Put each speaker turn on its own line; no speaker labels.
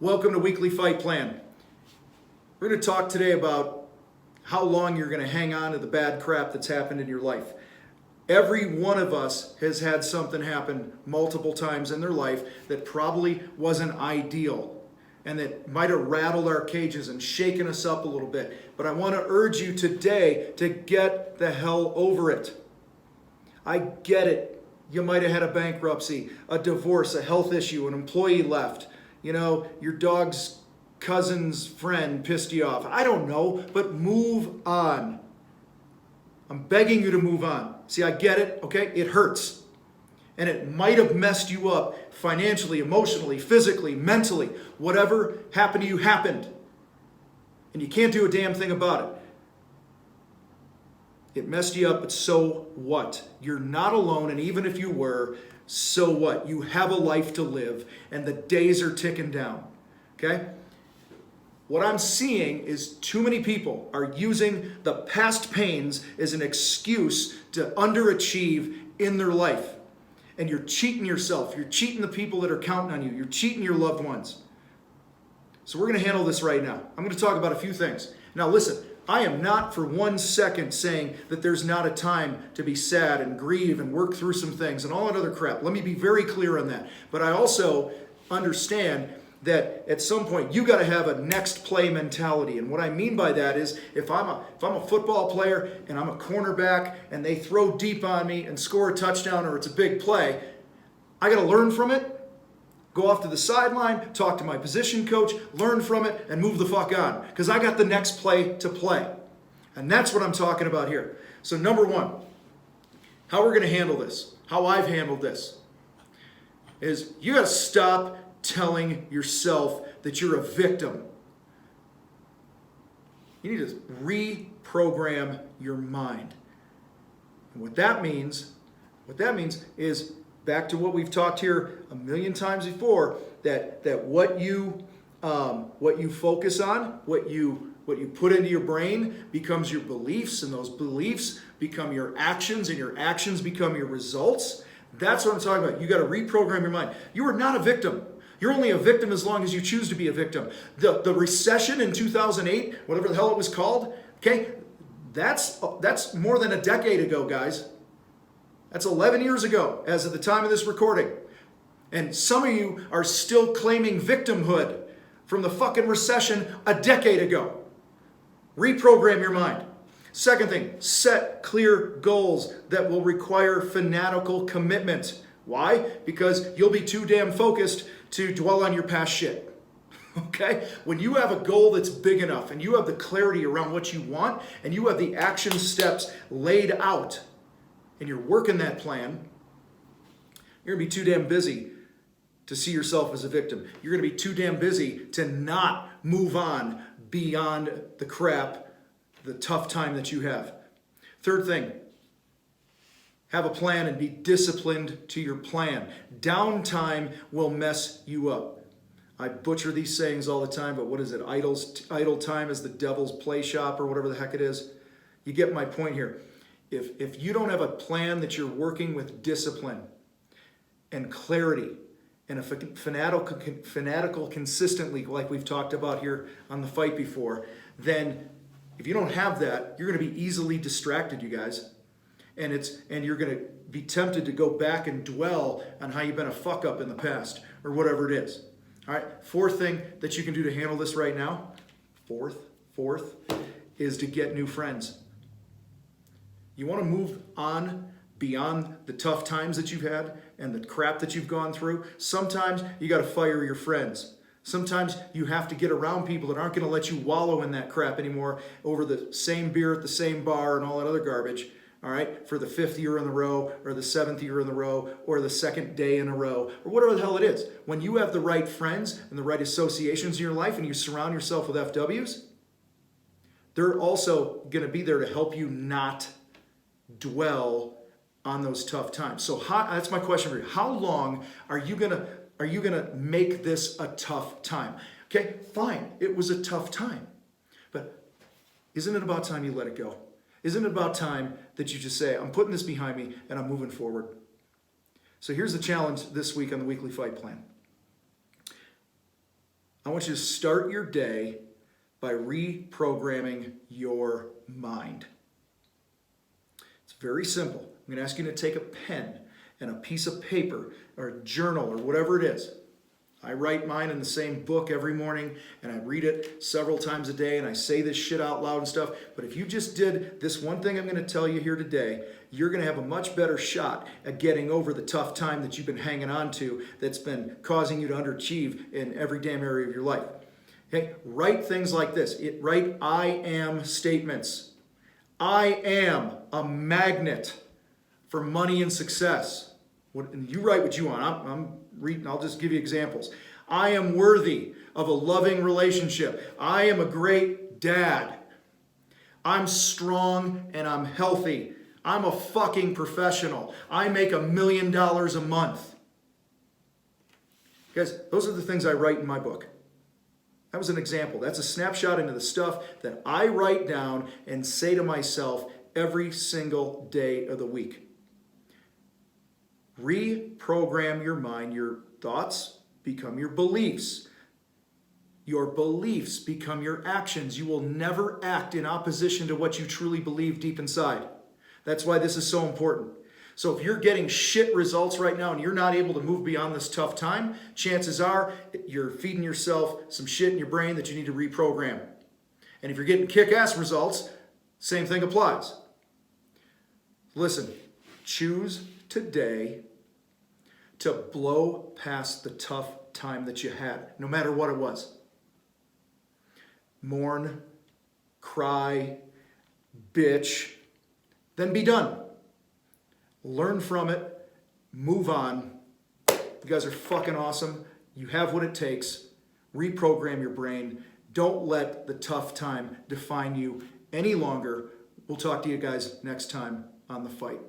Welcome to Weekly Fight Plan. We're going to talk today about how long you're going to hang on to the bad crap that's happened in your life. Every one of us has had something happen multiple times in their life that probably wasn't ideal and that might have rattled our cages and shaken us up a little bit. But I want to urge you today to get the hell over it. I get it. You might have had a bankruptcy, a divorce, a health issue, an employee left. You know, your dog's cousin's friend pissed you off. I don't know, but move on. I'm begging you to move on. See, I get it, okay? It hurts. And it might have messed you up financially, emotionally, physically, mentally. Whatever happened to you happened. And you can't do a damn thing about it. It messed you up, but so what? You're not alone, and even if you were, so what? You have a life to live, and the days are ticking down, okay? What I'm seeing is too many people are using the past pains as an excuse to underachieve in their life. And you're cheating yourself. You're cheating the people that are counting on you. You're cheating your loved ones. So we're going to handle this right now. I'm going to talk about a few things. Now listen, I am not for 1 second saying that there's not a time to be sad and grieve and work through some things and all that other crap. Let me be very clear on that. But I also understand that at some point you got to have a next play mentality. And what I mean by that is if I'm a football player and I'm a cornerback and they throw deep on me and score a touchdown or it's a big play, I got to learn from it. Go off to the sideline, talk to my position coach, learn from it, and move the fuck on. Because I got the next play to play. And that's what I'm talking about here. So number one, how we're going to handle this, how I've handled this, is you got to stop telling yourself that you're a victim. You need to reprogram your mind. And what that means is back to what we've talked here a million times before, that what you focus on, what you put into your brain becomes your beliefs, and those beliefs become your actions, and your actions become your results. That's what I'm talking about. You got to reprogram your mind. You are not a victim. You're only a victim as long as you choose to be a victim. The recession in 2008, whatever the hell it was called, okay, that's more than a decade ago, guys. That's 11 years ago as of the time of this recording. And some of you are still claiming victimhood from the fucking recession a decade ago. Reprogram your mind. Second thing, set clear goals that will require fanatical commitment. Why? Because you'll be too damn focused to dwell on your past shit. Okay? When you have a goal that's big enough and you have the clarity around what you want and you have the action steps laid out, and you're working that plan, you're going to be too damn busy to see yourself as a victim. You're going to be too damn busy to not move on beyond the crap, the tough time that you have. Third thing, have a plan and be disciplined to your plan. Downtime will mess you up. I butcher these sayings all the time, but what is it? Idle time is the devil's play shop, or whatever the heck it is. You get my point here. If you don't have a plan that you're working with discipline and clarity and a fanatical consistently, like we've talked about here on the fight before, then if you don't have that, you're going to be easily distracted, you guys. And you're going to be tempted to go back and dwell on how you've been a fuck up in the past or whatever it is. All right. Fourth thing that you can do to handle this right now, fourth is to get new friends. You want to move on beyond the tough times that you've had and the crap that you've gone through. Sometimes you got to fire your friends. Sometimes you have to get around people that aren't going to let you wallow in that crap anymore over the same beer at the same bar and all that other garbage. All right, for the 5th year in a row, or the 7th year in a row, or the 2nd day in a row, or whatever the hell it is. When you have the right friends and the right associations in your life and you surround yourself with FWs, they're also going to be there to help you not dwell on those tough times. So that's my question for you. How long are you gonna make this a tough time? Okay, fine, it was a tough time. But isn't it about time you let it go? Isn't it about time that you just say, I'm putting this behind me and I'm moving forward? So here's the challenge this week on the Weekly Fight Plan. I want you to start your day by reprogramming your mind. It's very simple. I'm going to ask you to take a pen and a piece of paper or a journal or whatever it is. I write mine in the same book every morning, and I read it several times a day, and I say this shit out loud and stuff. But if you just did this one thing I'm going to tell you here today, you're going to have a much better shot at getting over the tough time that you've been hanging on to that's been causing you to underachieve in every damn area of your life. Okay? Write things like this. Write I am statements. I am a magnet for money and success. And you write what you want. I'm reading. I'll just give you examples. I am worthy of a loving relationship. I am a great dad. I'm strong and I'm healthy. I'm a fucking professional. I make $1 million a month. Guys, those are the things I write in my book. That was an example. That's a snapshot into the stuff that I write down and say to myself every single day of the week. Reprogram your mind. Your thoughts become your beliefs. Your beliefs become your actions. You will never act in opposition to what you truly believe deep inside. That's why this is so important. So if you're getting shit results right now and you're not able to move beyond this tough time, chances are you're feeding yourself some shit in your brain that you need to reprogram. And if you're getting kick-ass results, same thing applies. Listen, choose today to blow past the tough time that you had, no matter what it was. Mourn, cry, bitch, then be done. Learn from it, move on. You guys are fucking awesome. You have what it takes. Reprogram your brain. Don't let the tough time define you any longer. We'll talk to you guys next time on The Fight.